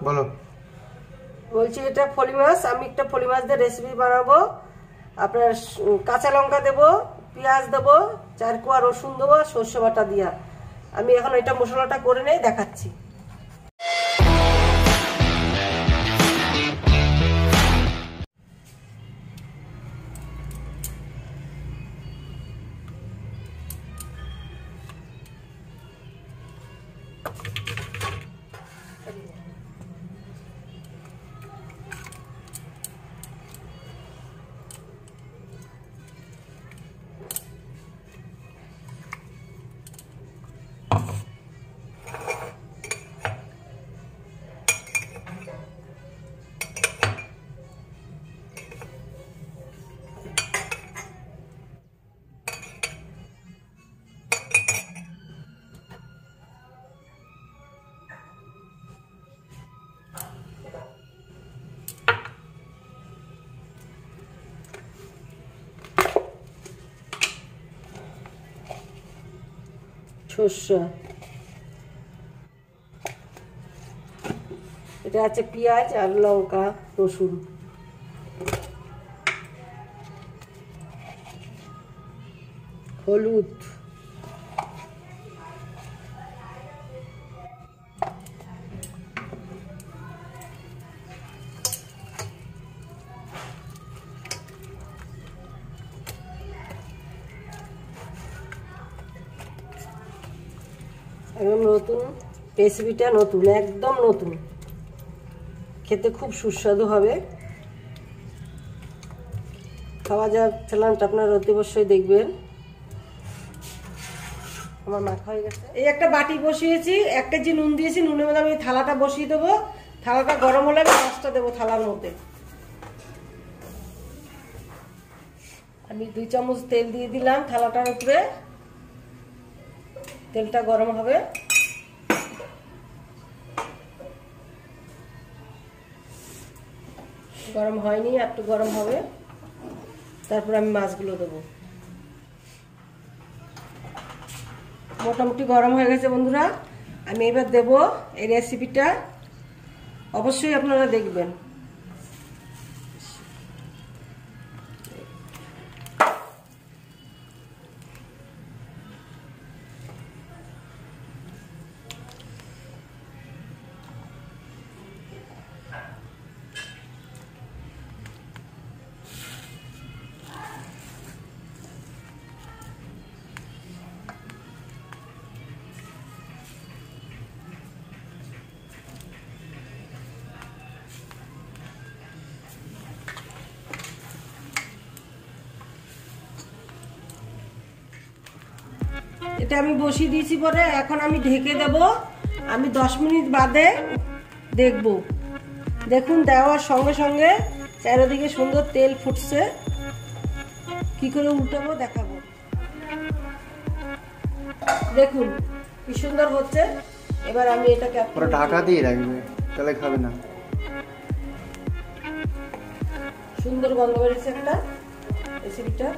বলো। বলছি এটা ফলি মাছ, আমি একটা ফলি মাছ দিয়ে রেসিপি বানাবো। আপনার কাঁচা লঙ্কা দেবো, পেঁয়াজ দেবো, 4 কোয়া রসুন দেবো, সর্ষে বাটা দিয়া। আমি এখন এটা মশলাটা করে নেই, দেখাচ্ছি। সর্ষে, এটা আছে পেঁয়াজ আর লঙ্কা রসুন, হলুদ, একদম নতুন রেসিপিটা, নতুন, একদম নতুন, খেতে খুব সুস্বাদু হবে। খাওয়া যাওয়ার চ্যালেঞ্জটা আপনারা অতি অবশ্যই দেখবেন। আমার মাখা হয়ে গেছে। এই একটা বাটি বসিয়েছি, 1 কেজি নুন দিয়েছি, নুনের মধ্যে আমি থালাটা বসিয়ে দেবো। থালাটা গরম হলে আমি মাছটা দেবো থালার মধ্যে। আমি 2 চামচ তেল দিয়ে দিলাম থালাটার উপরে। তেলটা গরম হবে, গরম হয়নি, একটু গরম হবে, তারপর আমি মাছগুলো দেবো। মোটামুটি গরম হয়ে গেছে বন্ধুরা, আমি এবার দেব এই রেসিপিটা। অবশ্যই আপনারা দেখবেন। এটা আমি বসিয়ে দিয়েছি পরে, এখন আমি ঢেকে দেব। আমি 10 মিনিট বাদে দেখব। দেখুন দেওয়ার সঙ্গে সঙ্গে চারিদিকে সুন্দর তেল ফুটছে। কি করে উল্টাবো দেখাবো। দেখুন কি সুন্দর হচ্ছে। এবার আমি এটাকে পুরো ঢাকা দিয়ে রাখবে, তাহলে খাবে না। সুন্দর গন্ধ বেরিয়েছে একটা রেসিপিটা।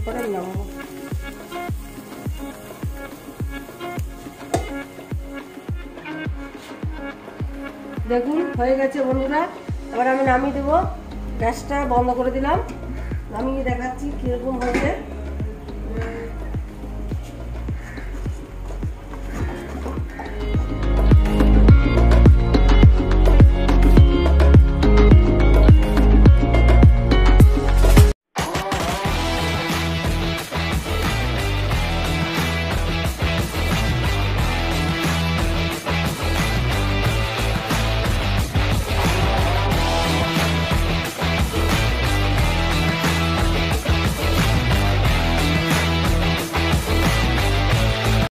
পরে নামাবো। দেখুন হয়ে গেছে বন্ধুরা, এবার আমি নামিয়ে দেবো। গ্যাসটা বন্ধ করে দিলাম, নামিয়ে দেখাচ্ছি কিরকম হয়েছে।